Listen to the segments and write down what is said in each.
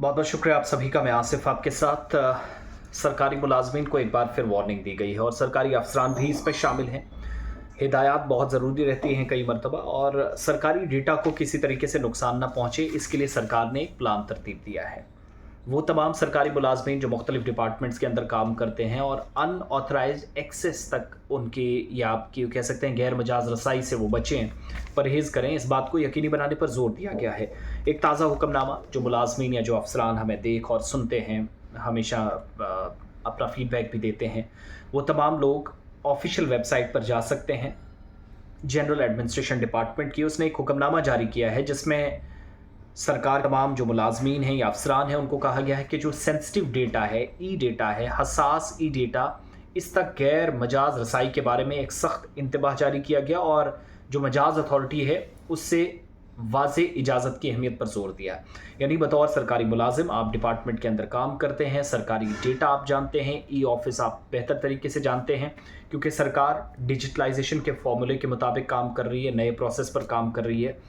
बहुत बहुत शुक्रिया आप सभी का। मैं आसिफ आपके साथ। सरकारी मुलाजमीन को एक बार फिर वार्निंग दी गई है और सरकारी अफसरान भी इस पर शामिल हैं। हिदायत बहुत ज़रूरी रहती हैं कई मरतबा, और सरकारी डेटा को किसी तरीके से नुकसान ना पहुँचे इसके लिए सरकार ने एक प्लान तरतीब दिया है। वो तमाम सरकारी मुलाजमीन जो मुख्तलिफ डिपार्टमेंट्स के अंदर काम करते हैं और अनऑथराइज एक्सेस तक उनकी, या आपकी कह सकते हैं गैर मजाज रसाई से वो बचें, परहेज़ करें, इस बात को यकीनी बनाने पर जोर दिया गया है। एक ताज़ा हुक्मनामा जो मुलाजमीन या जो अफसरान हमें देख और सुनते हैं, हमेशा अपना फीडबैक भी देते हैं, वो तमाम लोग ऑफिशियल वेबसाइट पर जा सकते हैं। जनरल एडमिनिस्ट्रेशन डिपार्टमेंट की उसने एक हुक्मनामा जारी किया है जिसमें सरकार तमाम जो मुलाजमीन हैं या अफसरान हैं उनको कहा गया है कि जो सेंसिटिव डेटा है, ई डेटा है, हसास ई डेटा, इस तक गैर मजाज रसाई के बारे में एक सख्त इंतबाह जारी किया गया और जो मजाज अथॉरिटी है उससे वाज़े इजाज़त की अहमियत पर जोर दिया। यानी बतौर सरकारी मुलाजिम आप डिपार्टमेंट के अंदर काम करते हैं, सरकारी डेटा आप जानते हैं, ई ऑफिस आप बेहतर तरीके से जानते हैं, क्योंकि सरकार डिजिटलाइजेशन के फॉर्मूले के मुताबिक काम कर रही है, नए प्रोसेस पर काम कर रही है।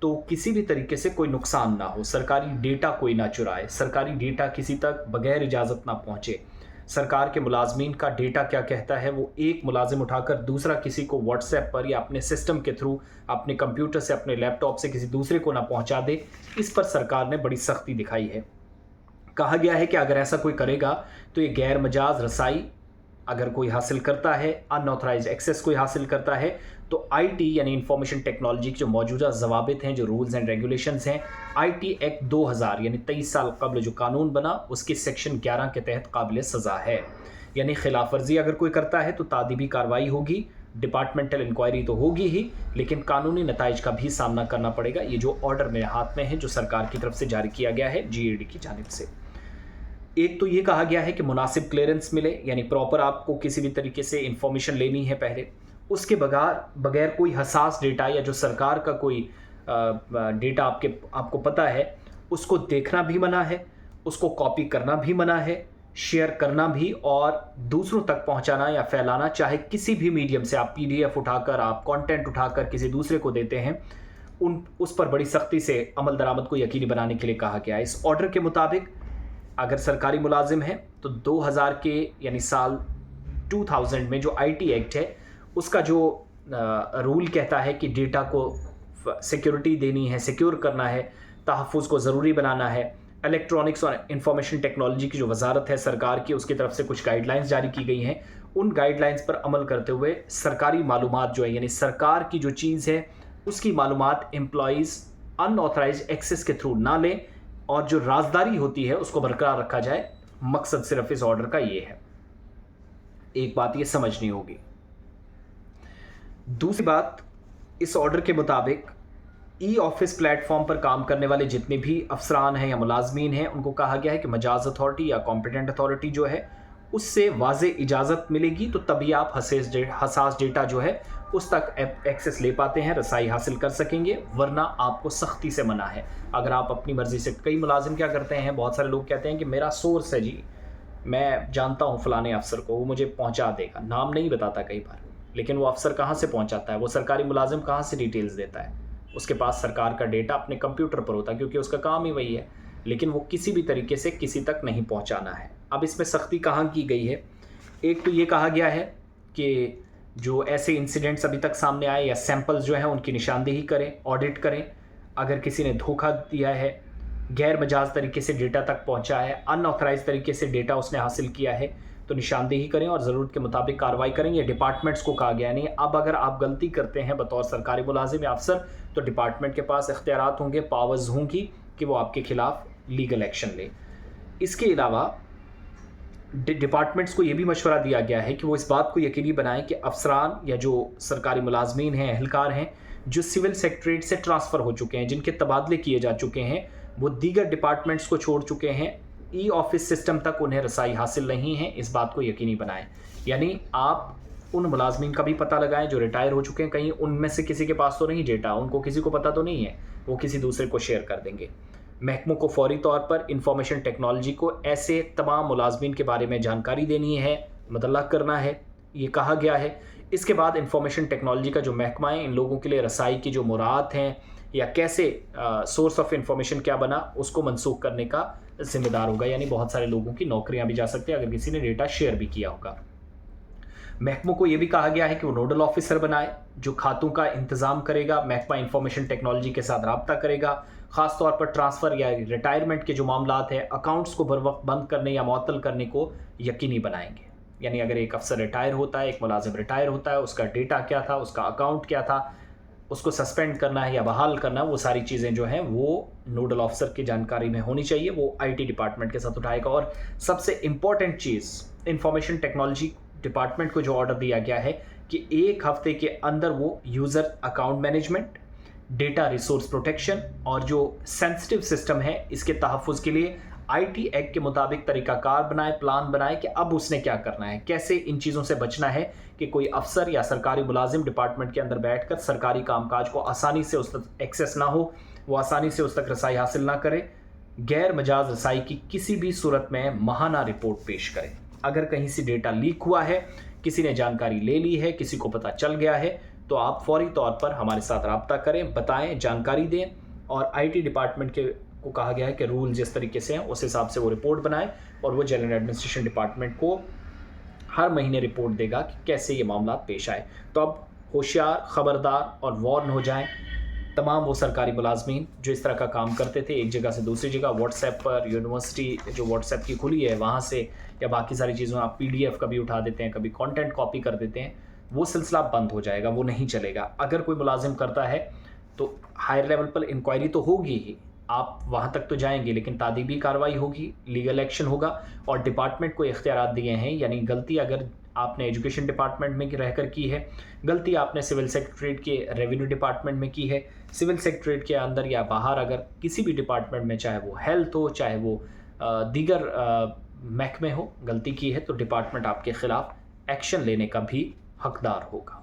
तो किसी भी तरीके से कोई नुकसान ना हो, सरकारी डेटा कोई ना चुराए, सरकारी डेटा किसी तक बगैर इजाज़त ना पहुँचे। सरकार के मुलाजमीन का डेटा क्या कहता है वो एक मुलाजिम उठाकर दूसरा किसी को व्हाट्सएप पर या अपने सिस्टम के थ्रू, अपने कंप्यूटर से, अपने लैपटॉप से किसी दूसरे को ना पहुंचा दे, इस पर सरकार ने बड़ी सख्ती दिखाई है। कहा गया है कि अगर ऐसा कोई करेगा तो ये गैर मजाज रसाई अगर कोई हासिल करता है, अनऑथराइज एक्सेस कोई हासिल करता है, तो आईटी यानी इंफॉर्मेशन टेक्नोलॉजी के जो मौजूदा ज़वाबित हैं, जो रूल्स एंड रेगुलेशंस हैं, आईटी एक्ट 2000 यानी 23 साल कबल जो कानून बना उसके सेक्शन 11 के तहत काबिल सज़ा है। यानी खिलाफ वर्जी अगर कोई करता है तो तादीबी कार्रवाई होगी, डिपार्टमेंटल इंक्वायरी तो होगी ही, लेकिन कानूनी नताइज का भी सामना करना पड़ेगा। ये जो ऑर्डर मेरे हाथ में है जो सरकार की तरफ से जारी किया गया है जीएडी की जानिब से। एक तो ये कहा गया है कि मुनासिब क्लियरेंस मिले, यानी प्रॉपर आपको किसी भी तरीके से इंफॉर्मेशन लेनी है पहले, उसके बगैर कोई हसास डेटा या जो सरकार का कोई डेटा आपको पता है उसको देखना भी मना है, उसको कॉपी करना भी मना है, शेयर करना भी, और दूसरों तक पहुंचाना या फैलाना, चाहे किसी भी मीडियम से आप पीडीएफ उठाकर, आप कंटेंट उठाकर किसी दूसरे को देते हैं, उस पर बड़ी सख्ती से अमल दरामद को यकीनी बनाने के लिए कहा गया है। इस ऑर्डर के मुताबिक अगर सरकारी मुलाजिम है तो 2000 के यानी साल 2000 में जो आईटी एक्ट है उसका जो रूल कहता है कि डेटा को सिक्योरिटी देनी है, सिक्योर करना है, तहफ़्फ़ुज़ को ज़रूरी बनाना है, इलेक्ट्रॉनिक्स और इंफॉर्मेशन टेक्नोलॉजी की जो वजारत है सरकार की, उसकी तरफ से कुछ गाइडलाइंस जारी की गई हैं। उन गाइडलाइंस पर अमल करते हुए सरकारी मालूमात जो है, यानी सरकार की जो चीज़ है उसकी मालूमात एम्प्लॉइज़ अनऑथराइज एक्सेस के थ्रू ना लें और जो राजदारी होती है उसको बरकरार रखा जाए। मकसद सिर्फ इस ऑर्डर का ये है। एक बात ये समझनी होगी। दूसरी बात, इस ऑर्डर के मुताबिक ई ऑफिस प्लेटफॉर्म पर काम करने वाले जितने भी अफसरान हैं या मुलाजमीन हैं उनको कहा गया है कि मजाज अथॉरिटी या कॉम्पिटेंट अथॉरिटी जो है उससे वाज़े इजाज़त मिलेगी तो तभी आप हसास डेटा जो है उस तक एक्सेस ले पाते हैं, रसाई हासिल कर सकेंगे, वरना आपको सख्ती से मना है। अगर आप अपनी मर्ज़ी से, कई मुलाजिम क्या करते हैं, बहुत सारे लोग कहते हैं कि मेरा सोर्स है जी, मैं जानता हूँ फ़लाने अफसर को, वो मुझे पहुँचा देगा, नाम नहीं बताता कई बार, लेकिन वो अफसर कहाँ से पहुँचाता है, वो सरकारी मुलाजिम कहाँ से डिटेल्स देता है, उसके पास सरकार का डेटा अपने कंप्यूटर पर होता है क्योंकि उसका काम ही वही है, लेकिन वो किसी भी तरीके से किसी तक नहीं पहुँचाना है। अब इसमें सख्ती कहाँ की गई है? एक तो ये कहा गया है कि जो ऐसे इंसिडेंट्स अभी तक सामने आए या सैंपल्स जो हैं उनकी निशानदेही करें, ऑडिट करें। अगर किसी ने धोखा दिया है, गैर मजाज तरीके से डेटा तक पहुंचा है, अनऑथराइज तरीके से डेटा उसने हासिल किया है, तो निशानदेही करें और ज़रूरत के मुताबिक कार्रवाई करें। ये डिपार्टमेंट्स को कहा गया नहीं। अब अगर आप गलती करते हैं बतौर सरकारी मुलाजिम या अफसर तो डिपार्टमेंट के पास इख्तियारात होंगे, पावर्स होंगी कि वो आपके खिलाफ लीगल एक्शन ले। इसके अलावा डिपार्टमेंट्स को ये भी मशवरा दिया गया है कि वो इस बात को यकीनी बनाएं कि अफसरान या जो सरकारी मुलाजमीन हैं, एहलकार हैं, जो सिविल सेक्रेटरीट से ट्रांसफ़र हो चुके हैं, जिनके तबादले किए जा चुके हैं, वो दीगर डिपार्टमेंट्स को छोड़ चुके हैं, ई ऑफिस सिस्टम तक उन्हें रसाई हासिल नहीं है, इस बात को यकीनी बनाएं। यानी आप उन मुलाजमीन का भी पता लगाएं जो रिटायर हो चुके हैं, कहीं उनमें से किसी के पास तो नहीं डेटा, उनको किसी को पता तो नहीं है, वो किसी दूसरे को शेयर कर देंगे। महकमों को फौरी तौर पर इंफॉर्मेशन टेक्नोलॉजी को ऐसे तमाम मुलाजमीन के बारे में जानकारी देनी है, मतला करना है, ये कहा गया है। इसके बाद इंफॉर्मेशन टेक्नोलॉजी का जो महकमा है, इन लोगों के लिए रसाई की जो मुराद हैं या कैसे सोर्स ऑफ इंफॉर्मेशन क्या बना, उसको मनसूख करने का जिम्मेदार होगा, यानी बहुत सारे लोगों की नौकरियां भी जा सकती है अगर किसी ने डेटा शेयर भी किया होगा। महकमों को यह भी कहा गया है कि वो नोडल ऑफिसर बनाए जो खातों का इंतजाम करेगा, महकमा इंफॉर्मेशन टेक्नोलॉजी के साथ राब्ता करेगा, खासतौर पर ट्रांसफ़र या रिटायरमेंट के जो मामलात है, अकाउंट्स को बर वक्त बंद करने या मुअत्तल करने को यकीनी बनाएंगे। यानी अगर एक अफसर रिटायर होता है, एक मुलाजिम रिटायर होता है, उसका डेटा क्या था, उसका अकाउंट क्या था, उसको सस्पेंड करना है या बहाल करना है, वो सारी चीज़ें जो हैं वो नोडल ऑफिसर की जानकारी में होनी चाहिए, वो आईटी डिपार्टमेंट के साथ उठाएगा। और सबसे इम्पॉर्टेंट चीज़, इंफॉर्मेशन टेक्नोलॉजी डिपार्टमेंट को जो ऑर्डर दिया गया है कि एक हफ्ते के अंदर वो user account management, data resource protection और जो सेंसिटिव सिस्टम है इसके तहफ़्फ़ुज़ के लिए आईटी एक्ट के मुताबिक तरीकाकार बनाए, प्लान बनाए कि अब उसने क्या करना है, कैसे इन चीज़ों से बचना है कि कोई अफसर या सरकारी मुलाजिम डिपार्टमेंट के अंदर बैठकर सरकारी कामकाज को आसानी से उस तक एक्सेस ना हो, वो आसानी से उस तक रसाई हासिल ना करे, गैर मजाज रसाई की किसी भी सूरत में माहाना रिपोर्ट पेश करे। अगर कहीं से डेटा लीक हुआ है, किसी ने जानकारी ले ली है, किसी को पता चल गया है, तो आप फौरी तौर पर हमारे साथ राब्ता करें, बताएं, जानकारी दें। और आईटी डिपार्टमेंट के को कहा गया है कि रूल जिस तरीके से हैं उस हिसाब से वो रिपोर्ट बनाए और वो जनरल एडमिनिस्ट्रेशन डिपार्टमेंट को हर महीने रिपोर्ट देगा कि कैसे ये मामला पेश आए। तो अब होशियार, ख़बरदार और वार्न हो जाएं तमाम वो सरकारी मुलाजमीन जो इस तरह का काम करते थे, एक जगह से दूसरी जगह व्हाट्सएप पर, यूनिवर्सिटी जो व्हाट्सएप की खुली है वहाँ से, या बाकी सारी चीज़ों आप पीडीएफ कभी उठा देते हैं, कभी कंटेंट कॉपी कर देते हैं, वो सिलसिला बंद हो जाएगा, वो नहीं चलेगा। अगर कोई मुलाजिम करता है तो हायर लेवल पर इंक्वायरी तो होगी ही, आप वहाँ तक तो जाएंगे, लेकिन तादीबी कार्रवाई होगी, लीगल एक्शन होगा। और डिपार्टमेंट को इख्तियारात दिए हैं, यानी गलती अगर आपने एजुकेशन डिपार्टमेंट में रहकर की है, गलती आपने सिविल सेक्रेटरीट के रेवेन्यू डिपार्टमेंट में की है, सिविल सेक्रेटरीट के अंदर या बाहर अगर किसी भी डिपार्टमेंट में, चाहे वो हेल्थ हो, चाहे वो दीगर महकमे हो, गलती की है तो डिपार्टमेंट आपके ख़िलाफ़ एक्शन लेने का भी हकदार होगा।